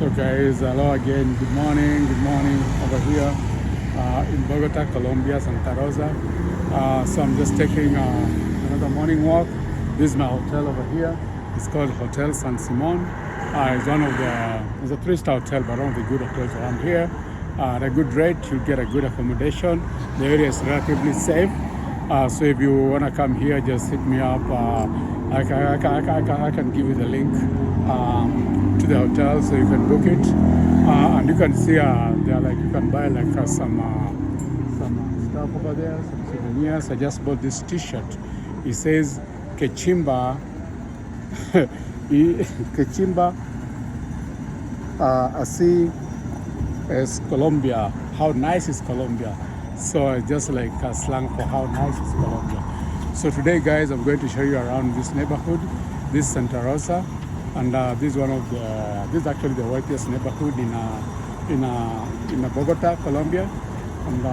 So guys, hello again. Good morning over here in Bogota, Colombia, Santa Rosa. So I'm just taking another morning walk. This is my hotel over here. It's called Hotel San Simon. It's a 3-star hotel, but one of the good hotels around here. At a good rate, you get a good accommodation. The area is relatively safe. So if you want to come here, just hit me up. I can give you the link to the hotel so you can book it. And you can see you can buy some stuff over there, some souvenirs. I just bought this T-shirt. It says Quechimba, Quechimba, así es Colombia. How nice is Colombia? So it's just like a slang for how nice is Colombia. So today, guys, I'm going to show you around this neighborhood. This is Santa Rosa, and this is actually the wealthiest neighborhood in Bogota, Colombia, and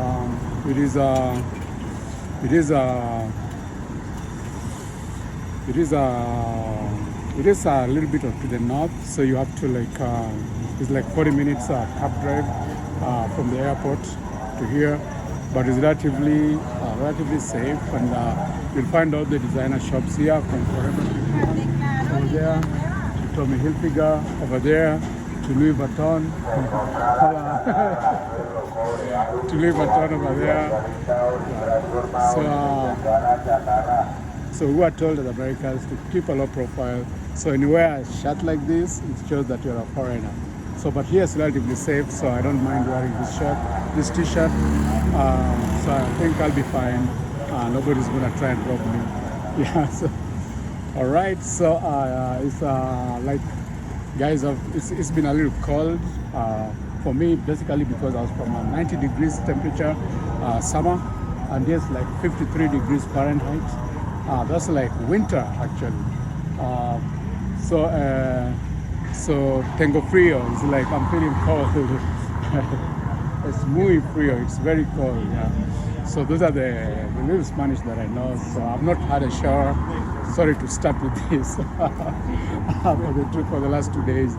it is a little bit to the north. So you have to it's like 40 minutes cab drive from the airport to here. But it's relatively safe, and you'll find all the designer shops here from Forever over there to Tommy Hilfiger over there to Louis Vuitton to Louis Vuitton over there. So we are told as Americans to keep a low profile. So when you wear a shirt like this, it shows that you're a foreigner. So, but here it's relatively safe, so I don't mind wearing this T-shirt. So I think I'll be fine. Nobody's gonna try and rob me. Yeah. So, all right. So it's guys, it's been a little cold for me, basically because I was from a 90 degrees temperature summer, and there's like 53 degrees Fahrenheit. That's like winter actually. So tengo frio. It's like I'm feeling cold. It's muy frio. It's very cold. Yeah. So those are the little Spanish that I know. So I've not had a shower. Sorry to start with this. For the last 2 days,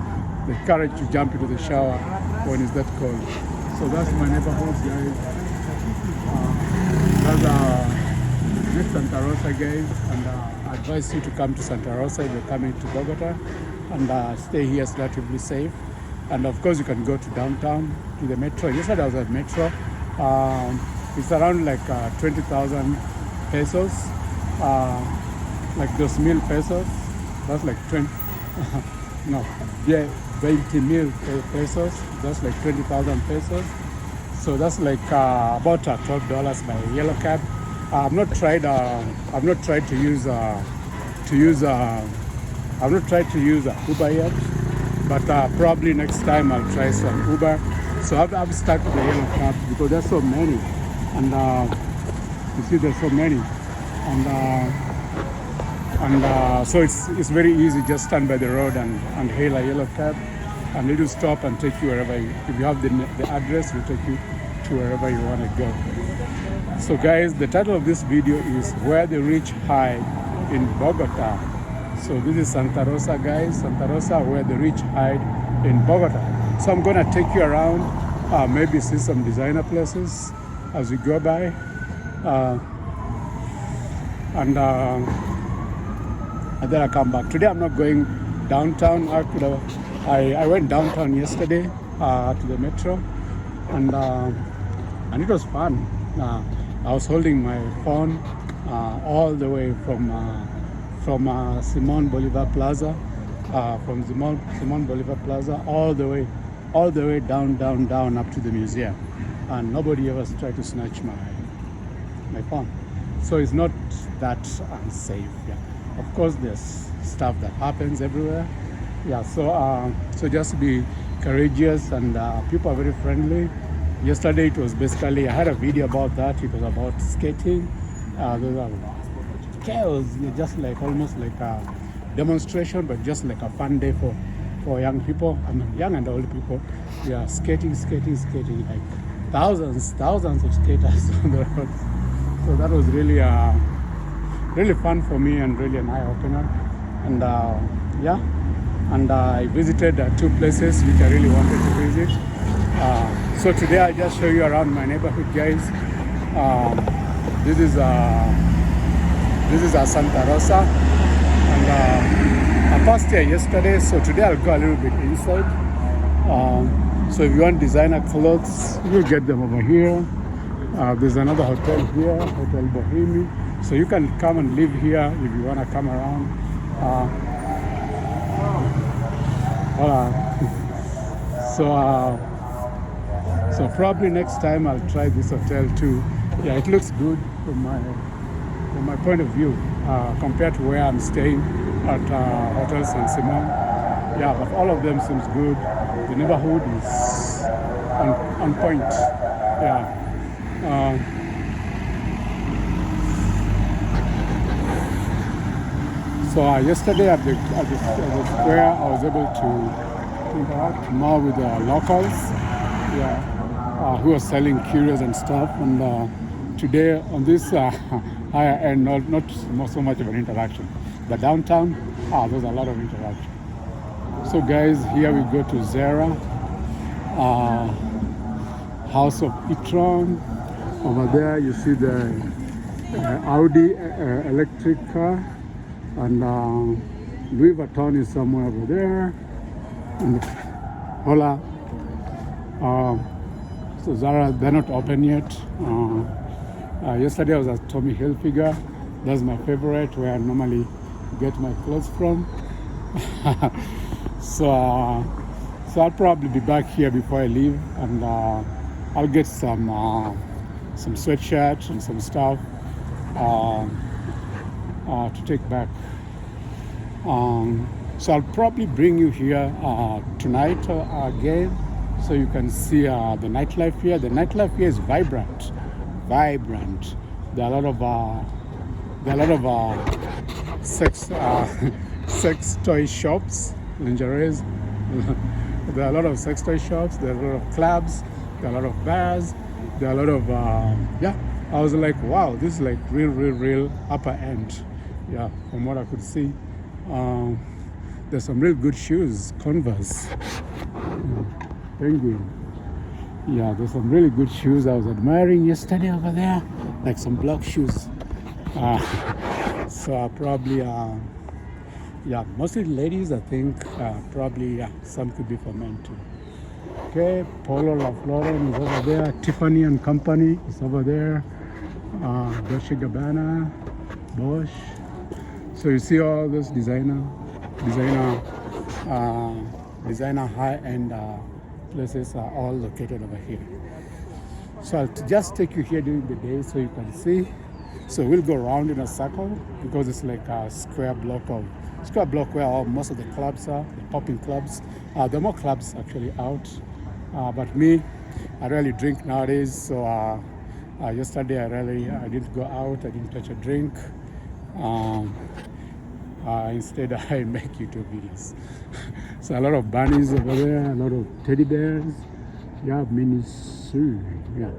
the courage to jump into the shower when it's that cold. So that's my neighborhood, guys. This Santa Rosa, guys, and I advise you to come to Santa Rosa if you're coming to Bogota, and stay here. It's relatively safe. And of course, you can go to downtown, to the metro. Yesterday I was at metro. It's around like 20,000 pesos, like 2,000 pesos. That's like 20, no, yeah, 20,000 pesos. That's like 20,000 pesos. So that's like about $12 by yellow cab. I've not tried to use Uber yet, but probably next time I'll try some Uber. So I've stuck with the yellow cab because there's so many, and you see there's so many, and so it's very easy. Just stand by the road and hail a yellow cab, and it will stop and take you wherever. If you have the address, it will take you to wherever you want to go. So guys, the title of this video is Where the Rich Hide in Bogota. So this is Santa Rosa, guys. Santa Rosa, where the rich hide in Bogota. So I'm gonna take you around, maybe see some designer places as we go by. And then I come back. Today I'm not going downtown. I went downtown yesterday to the metro, and it was fun. I was holding my phone all the way from Simon Bolivar Plaza, Simon Bolivar Plaza, all the way down up to the museum, and nobody ever tried to snatch my phone. So it's not that unsafe. Yeah. Of course, there's stuff that happens everywhere. Yeah. So just be courageous, and people are very friendly. Yesterday it was basically, I had a video about that. It was about skating. Those are chaos, just like almost like a demonstration, but just like a fun day for young people, young and old people. Yeah, skating, like thousands of skaters on the road. So that was really really fun for me and really an eye opener. And yeah, and I visited 2 places which I really wanted to visit. So today I'll just show you around my neighborhood, guys. Um, this is Santa Rosa, and I passed here yesterday, so today I'll go a little bit inside. So if you want designer clothes, you'll get them over here. There's another hotel here, Hotel Bohemi. So you can come and live here if you want to come around. So probably next time I'll try this hotel too. Yeah, it looks good from my point of view compared to where I'm staying at Hotel San Simon. Yeah, but all of them seems good. The neighborhood is on point. Yeah. So yesterday at the square, I was able to interact more with the locals, who are selling curios and stuff. And today on this higher end, not so much of an interaction. But downtown, there's a lot of interaction. So guys, here we go to Zara, House of e-tron. Over there you see the Audi electric car, and Louis Vuitton is somewhere over there. And hola. So Zara, they're not open yet. Yesterday I was at Tommy Hilfiger. That's my favorite, where I normally get my clothes from. So I'll probably be back here before I leave, and I'll get some sweatshirts and some stuff to take back. So I'll probably bring you here tonight again, so you can see the nightlife here. The nightlife here is vibrant. There are a lot of sex toy shops, lingeries. There are a lot of sex toy shops. There are a lot of clubs. There are a lot of bars. There are a lot of I was like, wow, this is like real upper end. Yeah, from what I could see. There's some real good shoes, Converse. Penguin. Yeah, there's some really good shoes I was admiring yesterday over there, like some black shoes. So I probably, mostly ladies, I think. Probably, some could be for men too. Okay, Polo La Lauren is over there. Tiffany and Company is over there. Dolce Gabbana, Bosch. So you see all those designer high-end places are all located over here. So I'll just take you here during the day so you can see. So we'll go around in a circle because it's like a square block where most of the clubs are, the popping clubs. There are more clubs actually out. But me, I rarely drink nowadays. So yesterday I didn't go out. I didn't touch a drink. Instead, I make YouTube videos. So a lot of bunnies over there, a lot of teddy bears. Yeah, mini zoo. Yeah,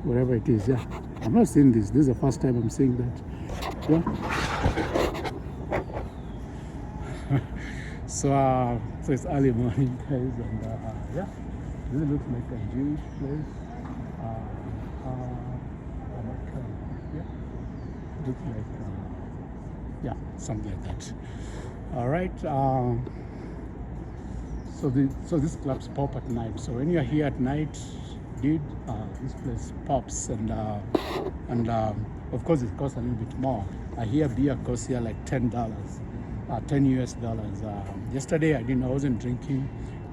whatever it is. Yeah, I'm not seeing this. This is the first time I'm seeing that. Yeah. So it's early morning, guys, and this looks like a Jewish place. Looks like something like that. All right. So these clubs pop at night. So when you're here at night, dude, this place pops, and of course it costs a little bit more. I hear beer costs here like $10, $10 US. Yesterday I wasn't drinking,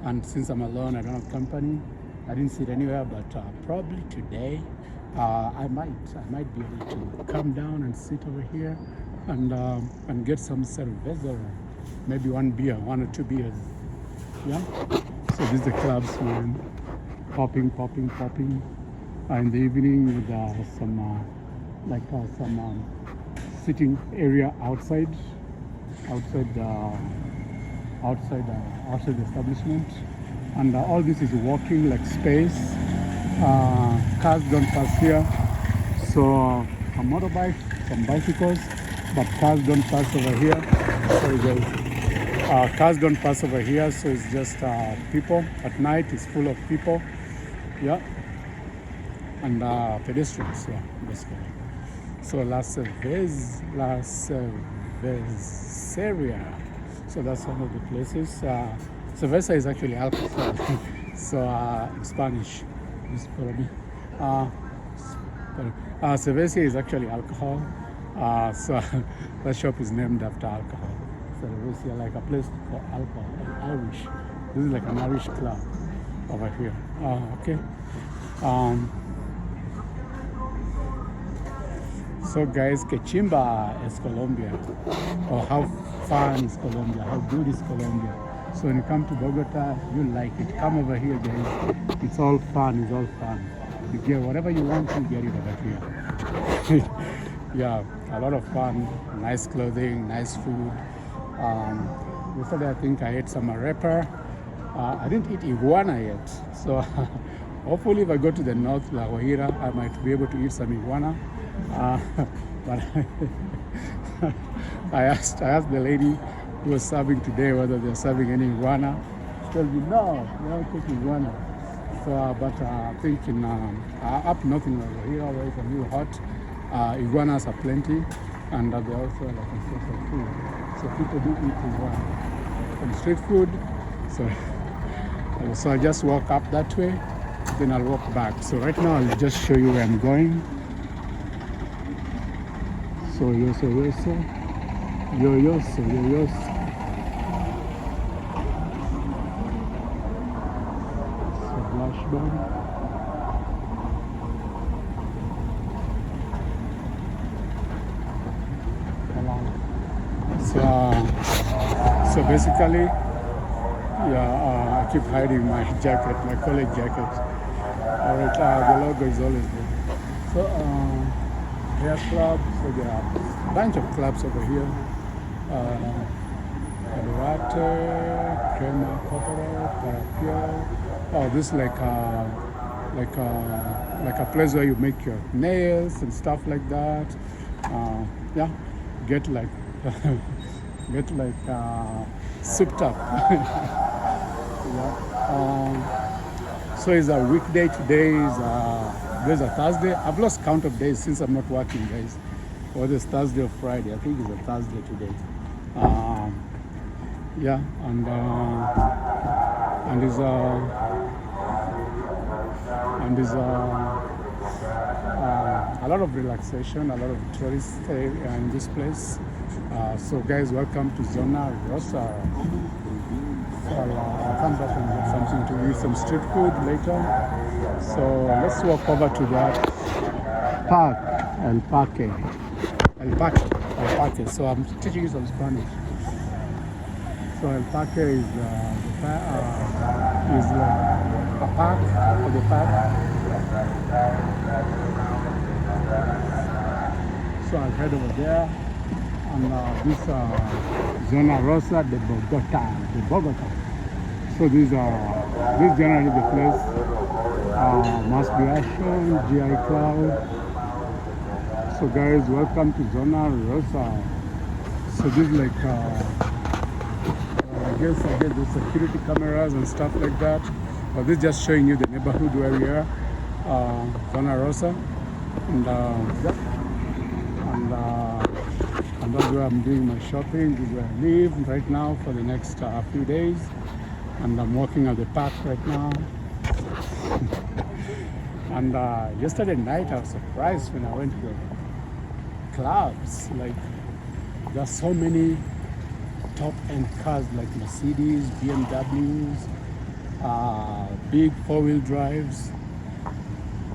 and since I'm alone, I don't have company. I didn't sit anywhere, but probably today I might be able to come down and sit over here and get some cerveza, maybe one or two beers. Yeah. So this is the clubs, man. Popping in the evening with some sitting area outside the establishment, and all this is walking like space. Cars don't pass here, so some motorbikes, some bicycles, but cars don't pass over here. Sorry guys. Cars don't pass over here, so it's just people. At night, it's full of people. Yeah, and pedestrians. Yeah, basically. So Cerveseria. So that's one of the places. Cerveza is actually alcohol. So in Spanish, just follow me. Cerveza is actually alcohol. So that shop is named after alcohol. Cerveza, like a place for alcohol, like Irish. This is like an Irish club over here. Okay. So guys, que chimba es Colombia, or how fun is Colombia, how good is Colombia. So when you come to Bogota, you like it. Come over here, guys. It's all fun, it's all fun. You get whatever you want, you get it over here. Yeah, a lot of fun, nice clothing, nice food. Yesterday I think I ate some arepa. I didn't eat iguana yet, so hopefully if I go to the north, La Guajira, I might be able to eat some iguana. But I asked the lady who was serving today whether they're serving any iguana. She told me no, they don't cook iguana. So, but I think in up north in La Guajira, where it's a little hot, iguanas are plenty, and they're also like a source of food. So people do eat iguana from street food. So I just walk up that way, then I'll walk back. So right now I'll just show you where I'm going. So yoso. So blush bomb. So basically, yeah, I keep hiding my jacket, my college jacket. Alright, the logo is always there. So hair club, so there are a bunch of clubs over here. Latte, crema, corporal, parapiel. Oh, this is like a place where you make your nails and stuff like that. Yeah, get like souped up. Yeah. So it's a weekday. Today is there's a Thursday. I've lost count of days since I'm not working, guys. Whether it's Thursday or Friday. I think it's a Thursday today. Yeah, and there's a lot of relaxation, a lot of tourists in this place. So guys, welcome to Zona, Rosa. So I'll come back and get something to eat, some street food later. So let's walk over to that park, El Parque. So I'm teaching you some Spanish. So El Parque is like a park for the park. So I'll head over there, and this Zona Rosa de Bogota. So this generally the place. Must be Ashton, GI Cloud. So guys, welcome to Zona Rosa. So this is like I guess the security cameras and stuff like that. But this is just showing you the neighborhood where we are, Zona Rosa, and that's where I'm doing my shopping. This is where I live right now for the next few days, and I'm walking at the park right now. And yesterday night I was surprised when I went to the clubs. Like, there's so many top-end cars like Mercedes, BMWs, big four-wheel drives.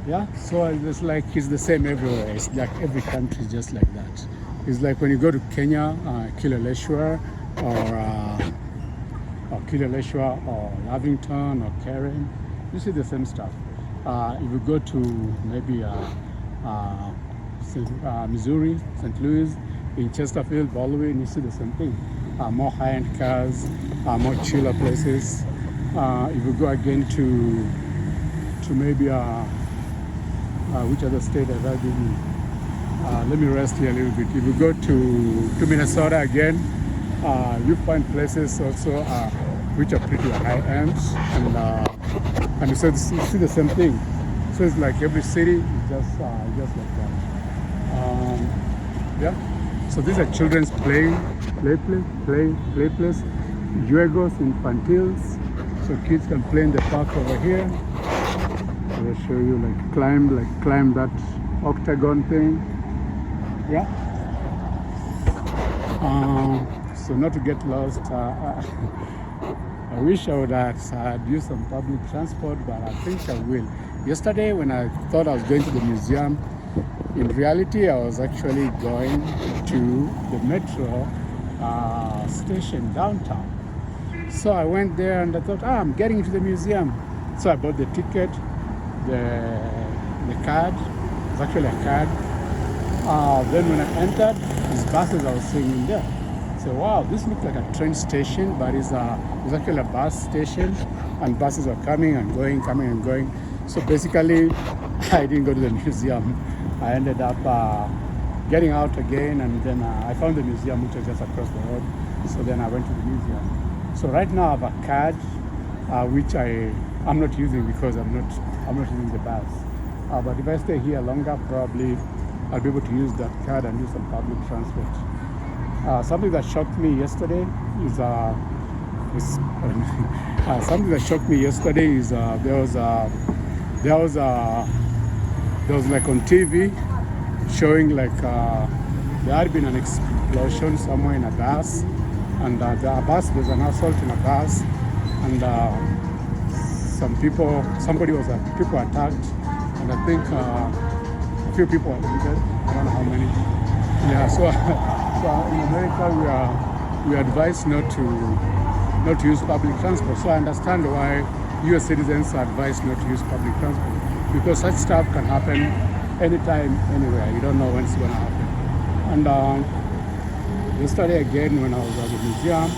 Yeah, so it's like it's the same everywhere. It's like every country is just like that. It's like when you go to Kenya, Kileleshwa, or Lavington or Karen, you see the same stuff. If you go to maybe Missouri, St. Louis, in Chesterfield, Baldwin, you see the same thing. More high-end cars, more chiller places. If you go again to maybe which other state have I been? Let me rest here a little bit. If you go to Minnesota again, You find places also which are pretty high end, and you see the same thing. So it's like every city is just like that. Yeah. So these are children's play place, juegos infantiles. So kids can play in the park over here. I'll show you climb that octagon thing. Yeah. So not to get lost, I wish I would have used some public transport, but I think I will. Yesterday when I thought I was going to the museum, in reality I was actually going to the metro station downtown. So I went there and I thought, I'm getting to the museum. So I bought the ticket, the card. It's actually a card. Then when I entered, these buses I was seeing in there. So wow, this looks like a train station, but it's actually a bus station, and buses are coming and going. So basically, I didn't go to the museum. I ended up getting out again, and then I found the museum, which was just across the road. So then I went to the museum. So right now I have a card, which I'm not using because I'm not using the bus. But if I stay here longer, probably I'll be able to use that card and use some public transport. Something that shocked me yesterday is there was like on TV showing like there had been an explosion somewhere in a bus, and there's an assault in a bus, and people attacked, and I think a few people are injured. I don't know how many. Yeah, so in America we are advised not to use public transport. So I understand why U.S. citizens are advised not to use public transport, because such stuff can happen anytime, anywhere. You don't know when it's going to happen. And yesterday again, when I was at the museum,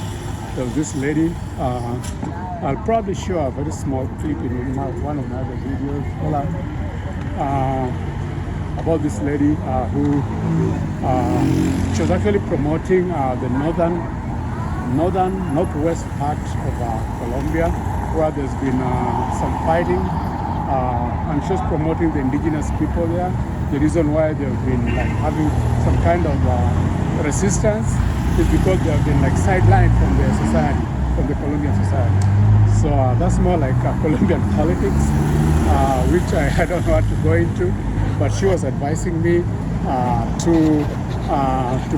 there was this lady. I'll probably show a very small clip in one of my other videos about this lady who she was actually promoting the northwest part of Colombia, where there's been some fighting, and she was promoting the indigenous people there. The reason why they've been like having some kind of resistance is because they have been like sidelined from their society, from the Colombian society. So that's more like Colombian politics, which I don't know what to go into. But she was advising me to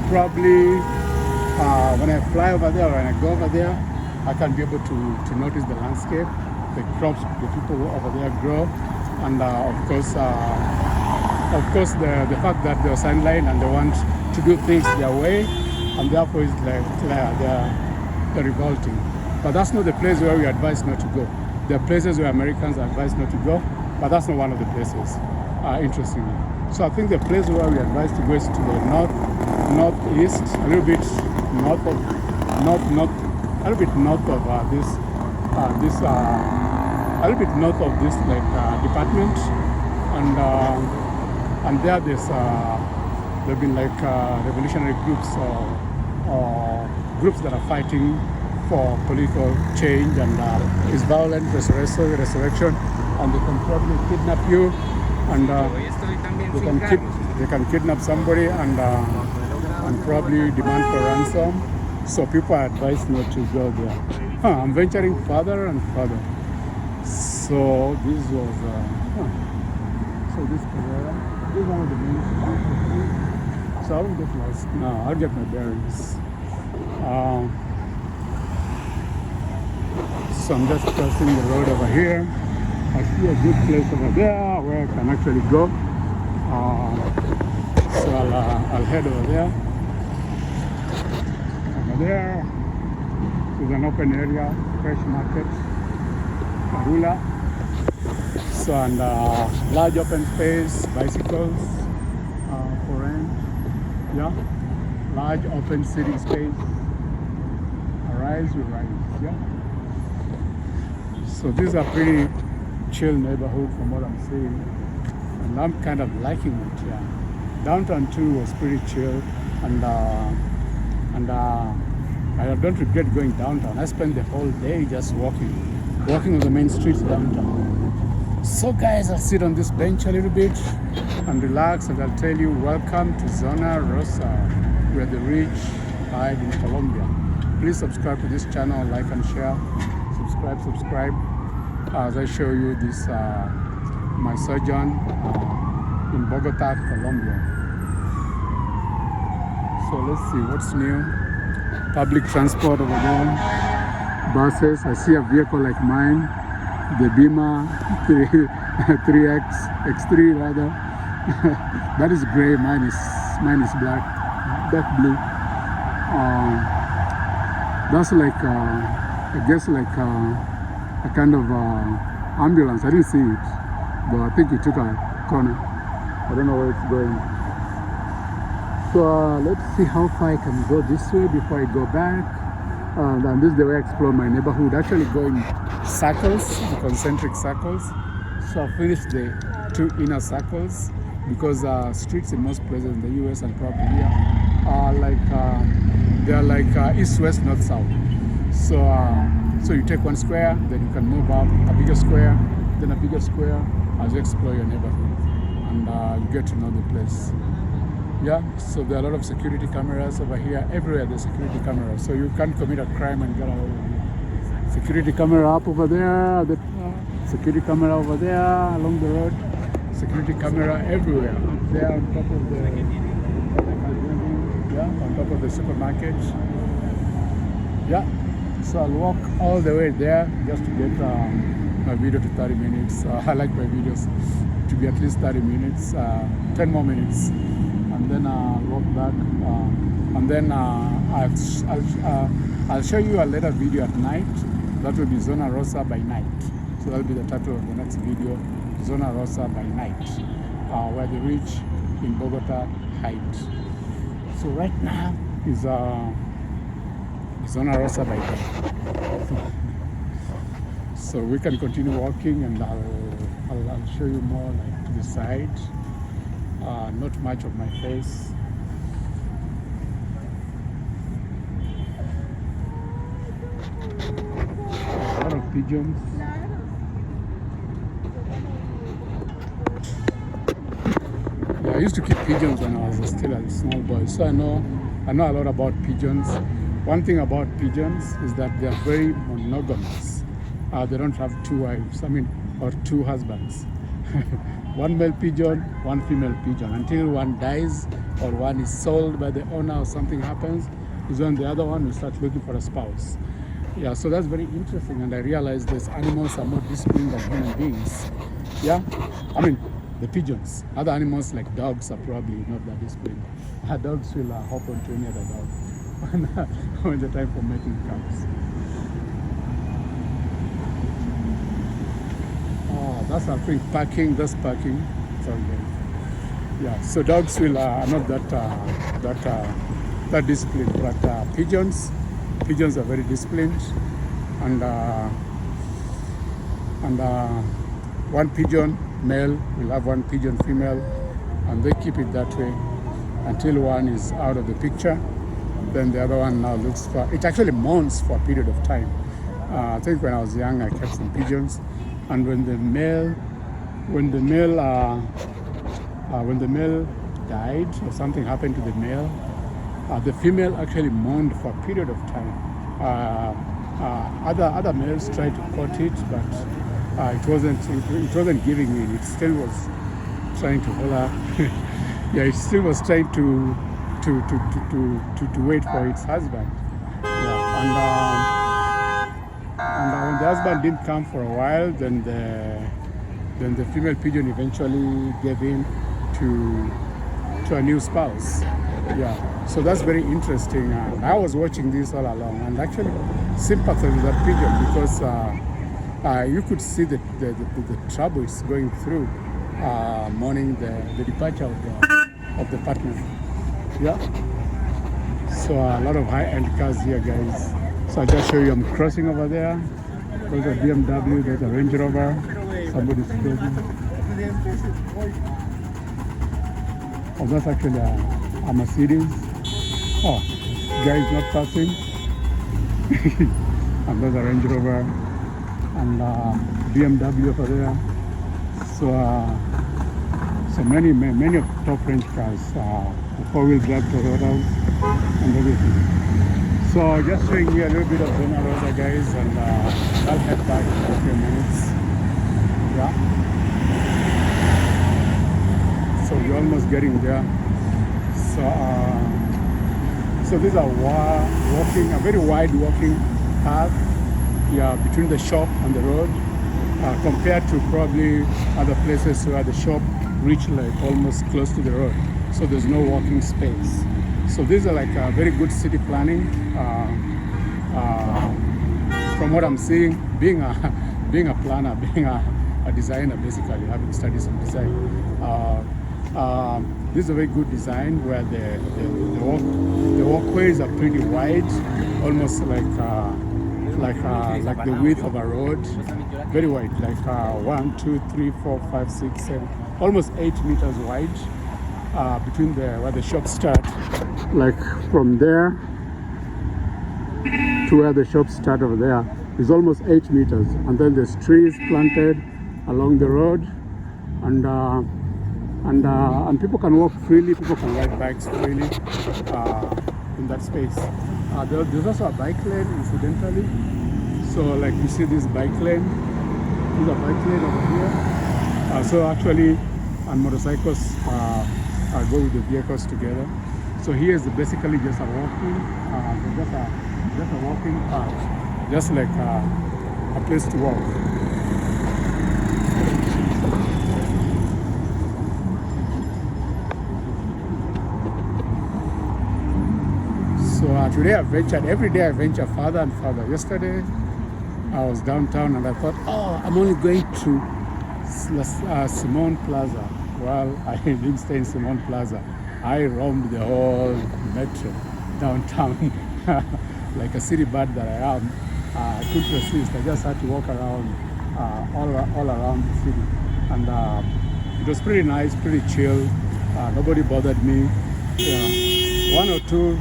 probably, when I fly over there, when I go over there, I can be able to notice the landscape, the crops the people over there grow, and of course the fact that they're sidelined and they want to do things their way, and therefore it's like they're revolting. But that's not the place where we advise not to go. There are places where Americans are advised not to go, but that's not one of the places, interestingly. So I think the place where we advise to go is to the northeast, a little bit north of this department, and there've been like revolutionary groups or groups that are fighting for political change, and it's violent resurrection, and they can probably kidnap you, and they can kidnap somebody and probably demand for ransom. So people are advised not to go there. I'm venturing further and further. So this was this is one of the main streets. So I won't get lost now. I'll get my bearings. So I'm just crossing the road over here. I see a good place over there where I can actually go. So I'll head over there. Over there is an open area, fresh market, Karula. So, and large open space, bicycles for rent. Yeah, large open sitting space. Arise, you rise. Yeah. So these are pretty chill neighborhood from what I'm seeing, and I'm kind of liking it. Yeah, downtown too was pretty chill, and I don't regret going downtown. I spent the whole day just walking on the main streets downtown. So guys, I'll sit on this bench a little bit and relax, and I'll tell you, welcome to Zona Rosa, where the rich hide in Colombia. Please subscribe to this channel, like and share. Subscribe as I show you this my sojourn in Bogota, Colombia. So let's see what's new. Public transport over there, buses. I see a vehicle like mine, the Beamer 3X, X3 rather. That is gray. Mine is black, dark blue. That's like I guess like a kind of ambulance. I didn't see it, but I think it took a corner. I don't know where it's going. So let's see how far I can go this way before I go back. And this is the way I explore my neighborhood. Actually going circles, the concentric circles. So I finished the 2 inner circles because streets in most places in the US and probably here are like they are like east, west, north, south. So you take 1 square, then you can move up a bigger square, then a bigger square as you explore your neighborhood, and you get to know the place. Yeah, so there are a lot of security cameras over here. Everywhere there's security cameras, so you can't commit a crime and get away with it. Security camera up over there, the security camera over there along the road, security camera everywhere. Up there on top of the on top of the supermarket. Yeah, so I'll walk all the way there just to get my video to 30 minutes. I like my videos to be at least 30 minutes, 10 more minutes. And then I'll walk back, and then I'll show you a later video at night. That will be Zona Rosa by night. So that'll be the title of the next video, Zona Rosa by night, where the rich in Bogota hide. So right now is Zona Rosa by day. So we can continue walking, and I'll show you more like to the side. Not much of my face. A lot of pigeons. Yeah, I used to keep pigeons when I was still a small boy, so I know a lot about pigeons. One thing about pigeons is that they are very monogamous. They don't have 2 wives, or 2 husbands. 1 male pigeon, 1 female pigeon, until one dies or one is sold by the owner or something happens, is when the other one will start looking for a spouse. Yeah, so that's very interesting, and I realized these animals are more disciplined than human beings. Yeah, the pigeons. Other animals like dogs are probably not that disciplined. Dogs will hop onto any other dog when the time for mating comes. That's I think parking. That's parking. Sorry, guys. Yeah. So dogs will are not that disciplined, but pigeons are very disciplined, and 1 pigeon male will have 1 pigeon female, and they keep it that way until one is out of the picture. Then the other one now looks for. It actually mourns for a period of time. I think when I was young, I kept some pigeons. And when the male died or something happened to the male, the female actually mourned for a period of time. Other males tried to court it, but it wasn't giving in. It still was trying to hold her. Yeah, it still was trying to wait for its husband. Yeah, and when the husband didn't come for a while, then the female pigeon eventually gave in to a new spouse. Yeah, so that's very interesting. I was watching this all along and actually sympathized with that pigeon because you could see the trouble it's going through mourning the departure of the partner. Yeah. So a lot of high-end cars here, guys. So I'll just show you, I'm crossing over there. There's a BMW, there's a Range Rover. Somebody's closing. Oh, that's actually a Mercedes. Oh, guy is not passing. and there's a Range Rover and BMW over there. So many of the top range cars, four-wheel drive Toyotas and everything. So just showing you a little bit of Zona Rosa, guys, and I'll head back in a few minutes. Yeah. So we're almost getting there. So these are a very wide walking path, yeah, between the shop and the road, compared to probably other places where the shop reach like almost close to the road. So there's no walking space. So these are like a very good city planning. From what I'm seeing, being a planner, being a designer, basically having studied some design. This is a very good design where the walkways are pretty wide, almost like the width of a road, very wide, like 1, 2, 3, 4, 5, 6, 7, almost 8 meters wide between where the shops start, like from there to where the shops start over there is almost 8 meters, and then there's trees planted along the road, and people can walk freely, people can ride bikes freely in that space. There's also a bike lane, incidentally. So like you see this bike lane, there's a bike lane over here. So actually, on motorcycles, go with the vehicles together. So here is basically just a walking, just a walking path, just like a place to walk. So today I ventured, every day I venture farther and farther. Yesterday I was downtown and I thought, oh, I'm only going to Simon Plaza. Well, I didn't stay in Simon Plaza. I roamed the whole metro downtown like a city bird that I am. I couldn't resist. I just had to walk around all around the city. And it was pretty nice, pretty chill. Nobody bothered me. One or two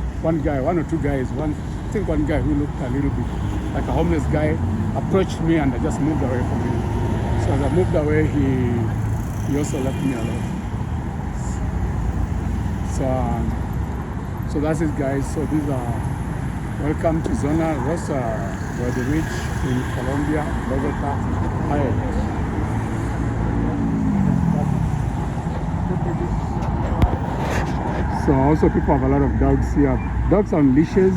guys, I think one guy who looked a little bit like a homeless guy approached me and I just moved away from him. So as I moved away, he also left me alone. So that's it, guys. So these are, welcome to Zona Rosa, where the rich in Colombia, Bogota, hide. So also people have a lot of dogs here. Dogs on leashes,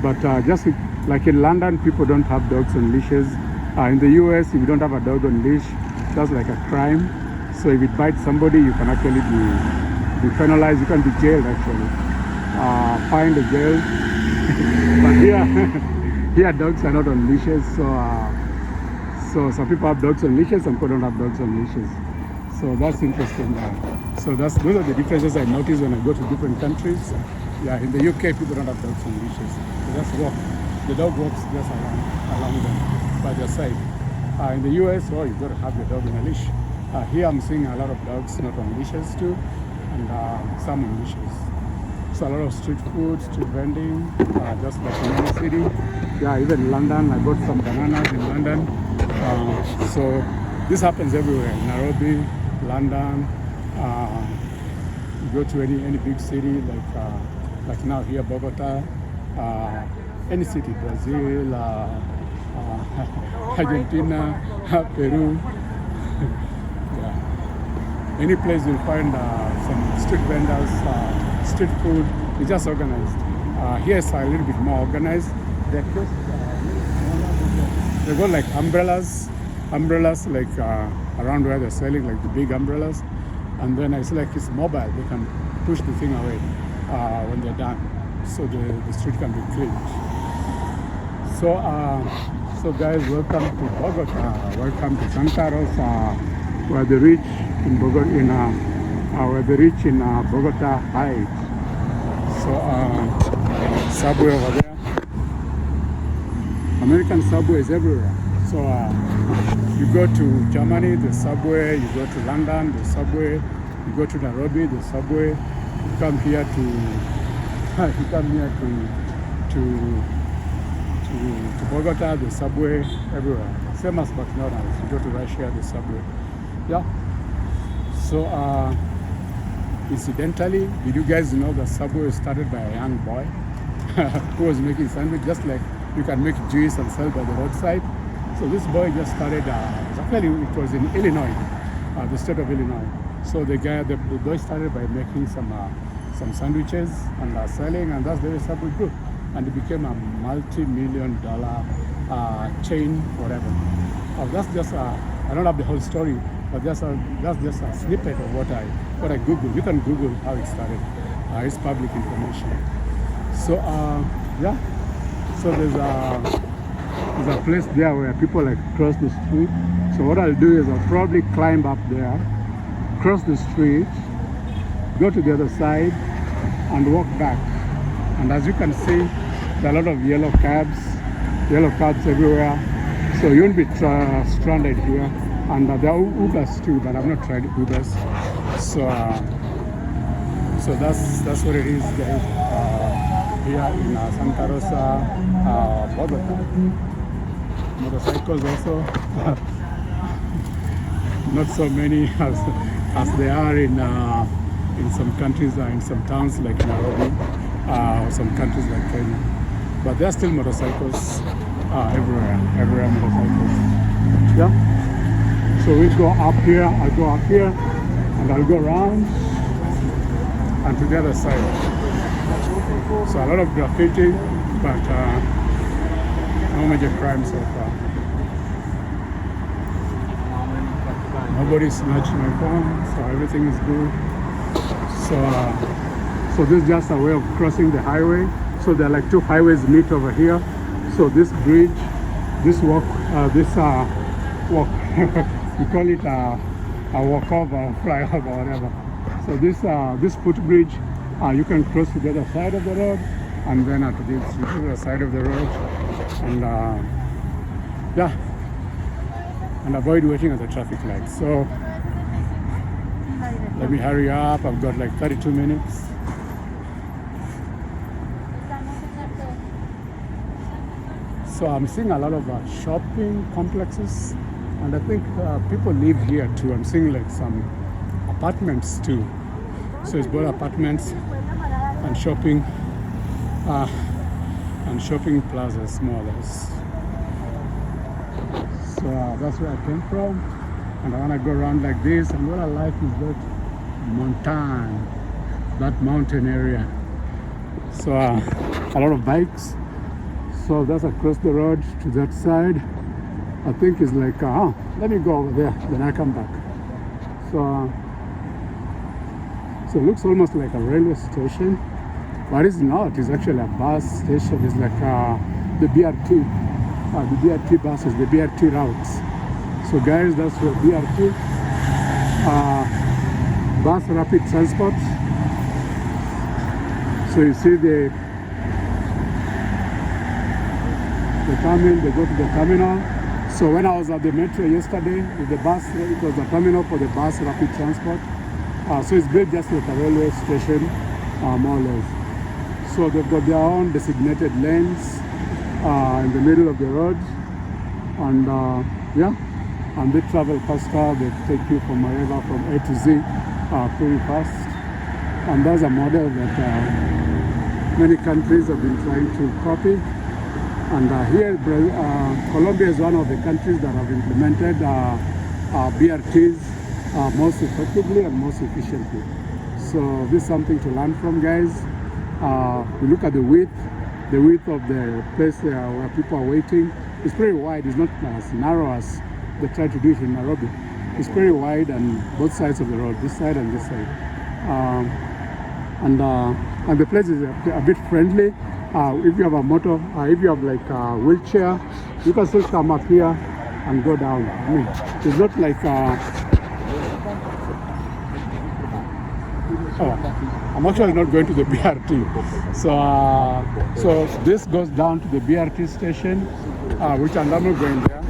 but just like in London, people don't have dogs on leashes. In the US, if you don't have a dog on leash, that's like a crime. So if it bites somebody, you can actually be penalized. You can be jailed actually, fined or jailed. But here dogs are not on leashes. So some people have dogs on leashes, some people don't have dogs on leashes. So that's interesting. So those are the differences I notice when I go to different countries. Yeah, in the UK, people don't have dogs on leashes. They just walk. The dog walks just along them by their side. In the US, you've got to have your dog on a leash. Here I'm seeing a lot of dogs not on leashes too, and some on leashes. So a lot of street food, street vending, just like in any city. Yeah, even in London, I bought some bananas in London. So this happens everywhere. Nairobi, London, you go to any big city like now here Bogota, any city, Brazil, Argentina, Peru. Yeah. Any place you'll find some street vendors, street food. It's just organized. Here it's a little bit more organized. They got like umbrellas like around where they're selling, like the big umbrellas, and then it's like it's mobile. They can push the thing away when they're done, so the street can be cleaned. So guys, welcome to Bogota. Welcome to Santa Rosa, where the rich in Bogota hide. So subway over there. American subways everywhere. So you go to Germany, the subway. You go to London, the subway. You go to Nairobi, the subway. You come here to to Bogota, the subway everywhere. Same as McDonald's. You go to Russia, the subway. Yeah. So incidentally, did you guys know that subway was started by a young boy who was making sandwich, just like you can make juice and sell by the roadside? So this boy just started. Actually, it was in Illinois, the state of Illinois. So the boy started by making some sandwiches and selling, and that's the way subway grew, and it became a multi-million-dollar chain, whatever. That's just I don't have the whole story, but that's just a snippet of what I Googled. You can Google how it started. It's public information. So yeah. So there's a place there where people like cross the street. So what I'll do is I'll probably climb up there, cross the street, go to the other side, and walk back. And as you can see, there are a lot of yellow cabs everywhere. So you won't be stranded here. And there are Ubers too, but I've not tried Ubers. So that's what it is, guys. Here in Santa Rosa, Bogota. Motorcycles also. Not so many as they are in some countries, in some towns like Nairobi, or some countries like Kenya. But there are still motorcycles everywhere motorcycles. Yeah. So we go up here, I'll go up here, and I'll go around, and to the other side. So a lot of graffiti, but no major crime so far. Nobody snatched my phone, so everything is good. So this is just a way of crossing the highway. So there are like two highways meet over here. So this bridge, this walk, we call it a walkover, flyover, whatever. So this footbridge, you can cross to the other side of the road, and then to the other side of the road, and yeah, and avoid waiting at the traffic light. So let me hurry up. I've got like 32 minutes. So I'm seeing a lot of shopping complexes. And I think people live here too. I'm seeing like some apartments too. So it's both apartments and shopping plazas, more or less. So that's where I came from. And I want to go around like this. And what I like is that mountain area. So a lot of bikes. So that's across the road to that side. I think it's like, let me go over there, then I come back. So it looks almost like a railway station, but it's not. It's actually a bus station. It's like the BRT, the BRT buses, the BRT routes. So guys, that's where BRT, bus rapid transport. So you see they come in, they go to the terminal. So when I was at the metro yesterday with the bus, it was a terminal for the bus rapid transport. So it's built just like a railway station, more or less. So they've got their own designated lanes in the middle of the road. And yeah, and they travel faster. They take you from wherever, from A to Z, pretty fast. And that's a model that many countries have been trying to copy. And here, Colombia is one of the countries that have implemented BRTs most effectively and most efficiently. So this is something to learn from, guys. We look at the width of the place where people are waiting. It's pretty wide. It's not as narrow as they try to do it in Nairobi. It's pretty wide on both sides of the road, this side and this side. And the place is a bit friendly. If you have a motor, if you have like a wheelchair, you can still come up here and go down. I mean, it's not like I'm actually not going to the BRT. So this goes down to the BRT station, which I'm not going there.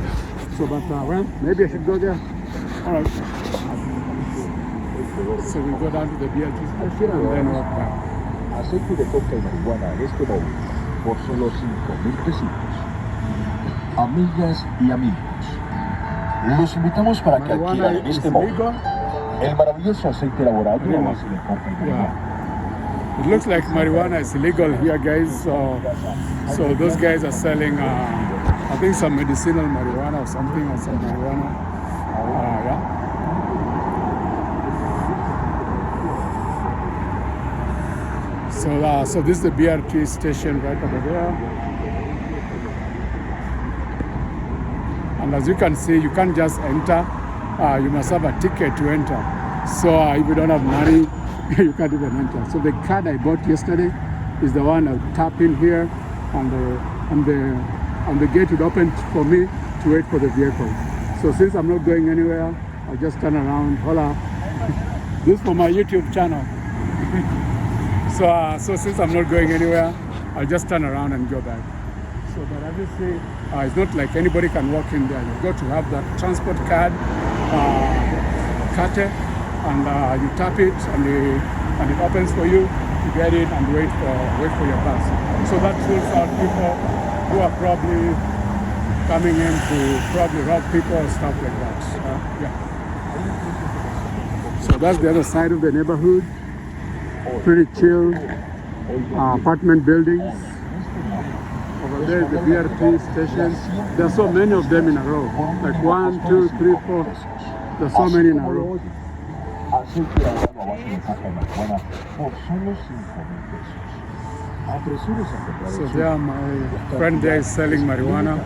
So, but well, maybe I should go there. All right. So we go down to the BRT station and then walk back. Aceite de coca y marihuana en este móvil por solo 5.000 pesitos. amigas y amigos, los invitamos para que adquieran en este momento el maravilloso aceite elaborado a base de coca y It looks like marijuana is illegal here, guys. So those guys are selling, I think, some medicinal marijuana or something, or some marijuana. Yeah. So this is the BRT station right over there. And as you can see, you can't just enter. You must have a ticket to enter. So if you don't have money, you can't even enter. So the card I bought yesterday is the one I'll tap in here, and the gate would open for me to wait for the vehicle. So since I'm not going anywhere, I'll just turn around. Hola. This is for my YouTube channel. So since I'm not going anywhere, I'll just turn around and go back. So but as you see, it's not like anybody can walk in there. You've got to have that transport card, carte, and you tap it, and it opens for you to get in and wait for your bus. So that rules out people who are probably coming in to probably rob people or stuff like that. Yeah. So that's the other side of the neighborhood. Pretty chill, apartment buildings. Over there is the BRT station. There are so many of them in a row. Like 1, 2, 3, 4. There's so many in a row. So there my friend there is selling marijuana,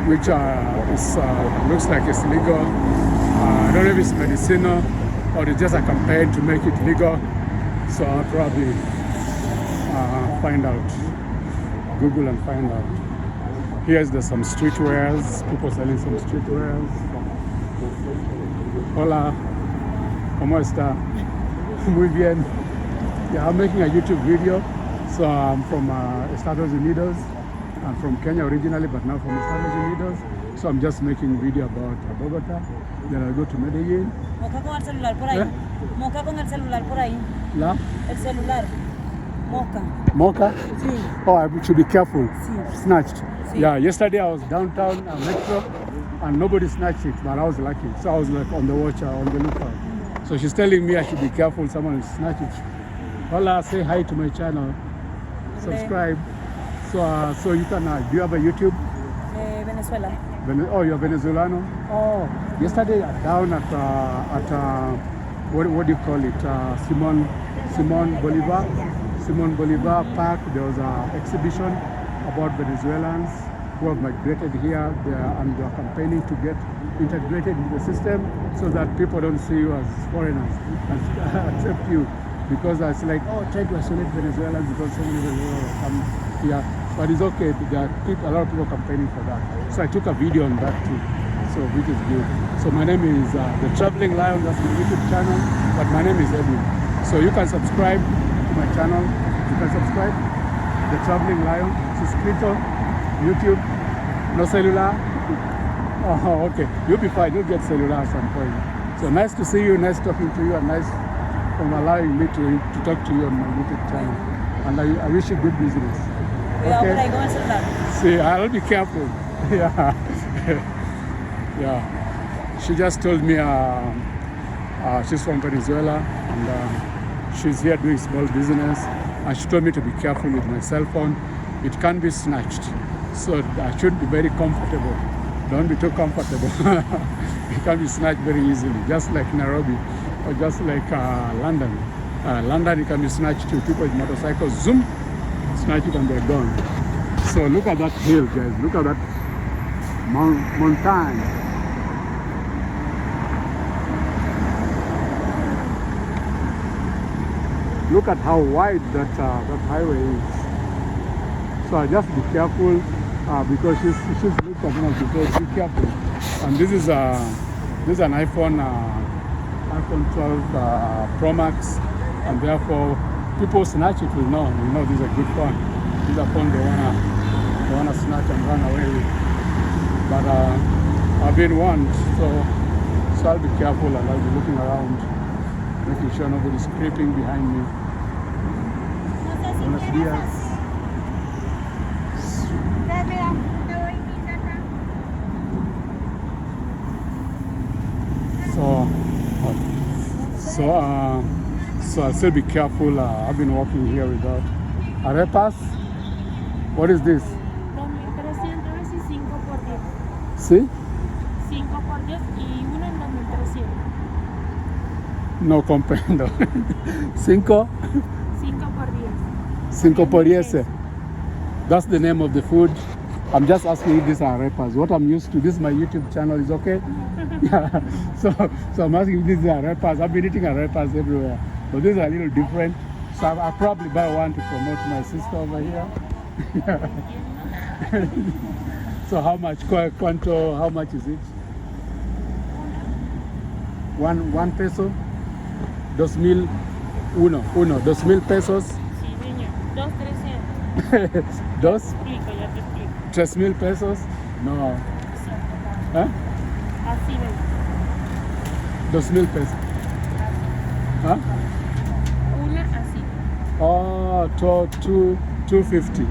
which looks like it's legal. I don't know if it's medicinal or it's just a campaign to make it legal. So I'll probably find out, Google and find out. Here's some streetwears, people selling some streetwears. Hola, ¿cómo está? Muy bien. Yeah, I'm making a YouTube video. So I'm from Estados Unidos. I'm from Kenya originally, but now from Estados Unidos. So I'm just making video about Bogota. Then I'll go to Medellin. Moca con el celular por ahí. ¿Eh? Moca con el celular por ahí. ¿La? El celular. Moca. Mocha? Sí. Oh, I should be careful. Sí. Snatched. Sí. Yeah, yesterday I was downtown Metro and nobody snatched it, but I was lucky. So I was like on the watch, on the lookout. So she's telling me I should be careful, someone will snatch it. Hola, say hi to my channel. Subscribe. So you can, do you have a YouTube? Venezuela. Oh, you're Venezuelano? Oh, yesterday down at what do you call it? Simon Bolivar Park, there was an exhibition about Venezuelans who have migrated here and they are campaigning to get integrated into the system so that people don't see you as foreigners and accept you. Because it's like, oh, try to isolate Venezuelans because so many Venezuelans come here. But it's okay, there are a lot of people campaigning for that. So I took a video on that too, so which is good. So my name is The Traveling Lion, that's my YouTube channel, but my name is Edwin. So you can subscribe to my channel, you can subscribe, The Traveling Lion, suscrito, YouTube, no cellular. Oh, okay, you'll be fine, you'll get cellular at some point. So nice to see you, nice talking to you, and nice for allowing me to talk to you on my YouTube channel. And I wish you good business. Okay. See, I'll be careful. Yeah. Yeah. She just told me she's from Venezuela and she's here doing small business. And she told me to be careful with my cell phone. It can be snatched. So I should be very comfortable. Don't be too comfortable. It can be snatched very easily, just like Nairobi or just like London. London, it can be snatched to people with motorcycles. Zoom. Snatch it and they're gone. So look at that hill, guys. Look at that mountain. Look at how wide that highway is. So just be careful because she's looked at me. She said, be careful. And this is an iPhone 12 Pro Max, and therefore people snatch it will know this is a good phone. These are phones they wanna snatch and run away with. But I've been warned, so I'll be careful and I'll be looking around, making sure nobody's creeping behind me. Buenos días. So I'll still be careful. I've been walking here without arepas. What is this? 2.300 y 5 por 10. See? 5 por 10 y uno en 2.300. No comprendo. 5? 5 por 10. 5 por 10. That's the name of the food. I'm just asking if these are arepas. What I'm used to, this is my YouTube channel, is okay? Yeah. So I'm asking if these are arepas. I've been eating arepas everywhere. But these are a little different. So I'll probably buy one to promote my sister over here. So how much? Cuánto, how much is it? One peso? 2,000, uno, 2,000 pesos. Sí, señor. 2.300. Dos? Explico, ya te explico. 3,000 pesos? No. ¿Eh? Así ven. 2,000 pesos. ¿Ah? Una así. Oh, 250.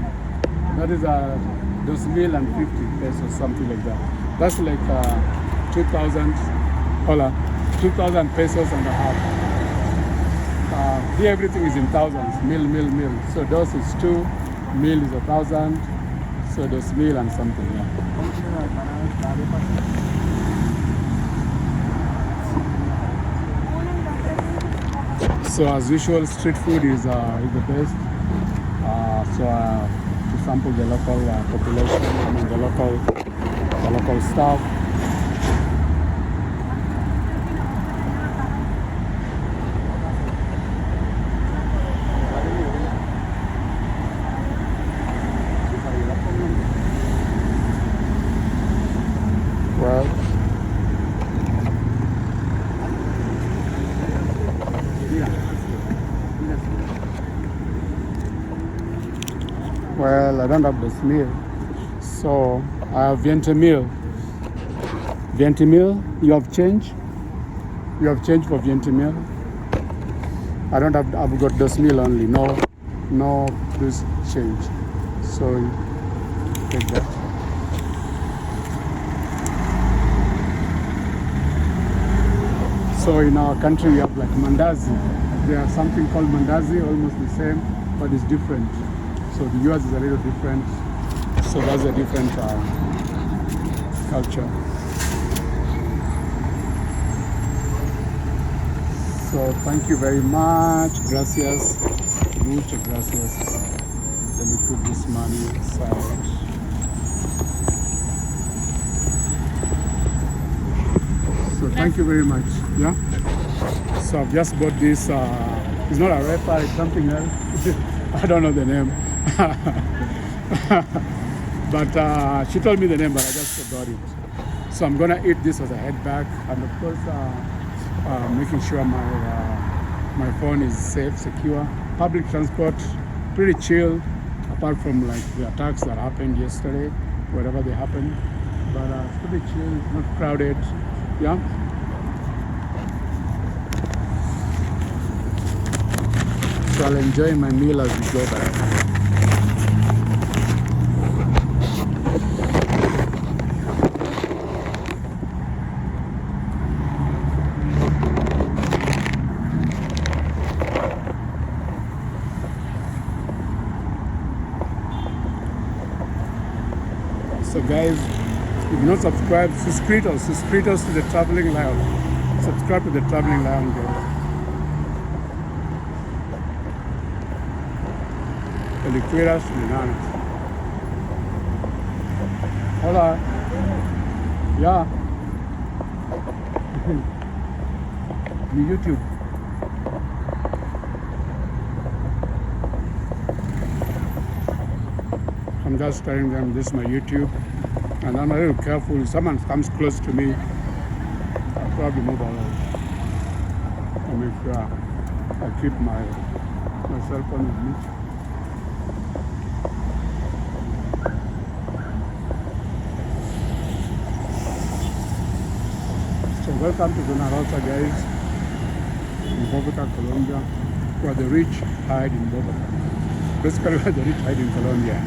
That is 2,050 pesos, something like that. That's like 2,000. Hola, 2,000 pesos and a half. Here everything is in thousands. Mil. So those is 2, mil is 1,000. So those mil and something. Yeah. So as usual, street food is the best. To sample the local population, the local staff. Well, I don't have this meal, so I have 20 mil. 20 mil? You have change? You have change for 20 mil? I don't have. I've got this meal only. No, this change. So take that. So in our country we have like mandazi. There's something called mandazi, almost the same, but it's different. So the US is a little different. So that's a different culture. So thank you very much. Gracias. Muchas gracias. Let me put this money aside. So thank you very much. Yeah. So I've just bought this. It's not a arepa, it's something else. I don't know the name. But she told me the name, but I just forgot it. So I'm gonna eat this as I head back, and of course making sure my phone is safe, secure. Public transport, pretty chill, apart from like the attacks that happened yesterday, wherever they happened. But it's pretty chill, not crowded. Yeah. So I'll enjoy my meal as we go back. So guys, if you're not subscribed, suscritos to the Traveling Lion. Subscribe to the Traveling Lion, guys. Felicueras Bananas. Hola. Yeah. Mi YouTube. I'm just telling them this is my YouTube, and I'm a little careful. If someone comes close to me, I'll probably move away. I'll make sure I keep my cell phone with me. So welcome to Zona Rosa, guys, in Bogota, Colombia, where the rich hide in Bogota. Basically, where the rich hide in Colombia.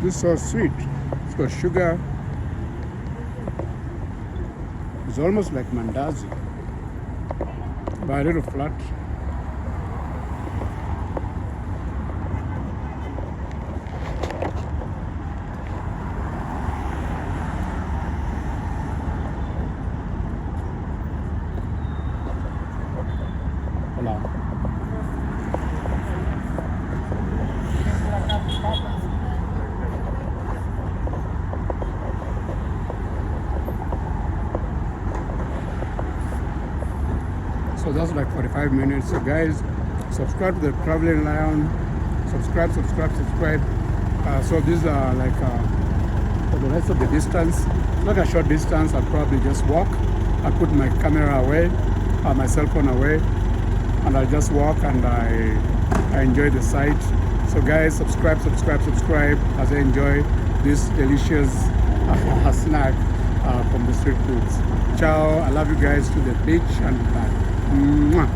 This is so sweet. It's got sugar. It's almost like mandazi, but a little flat. Hola. So that's like 45 minutes. So guys, subscribe to the Traveling Lion. Subscribe. So these are like for the rest of the distance. Not a short distance. I'll probably just walk. I put my camera away, my cell phone away, and I just walk and I enjoy the sight. So guys, subscribe as I enjoy this delicious snack from the street foods. Ciao. I love you guys to the beach and back. Mwah.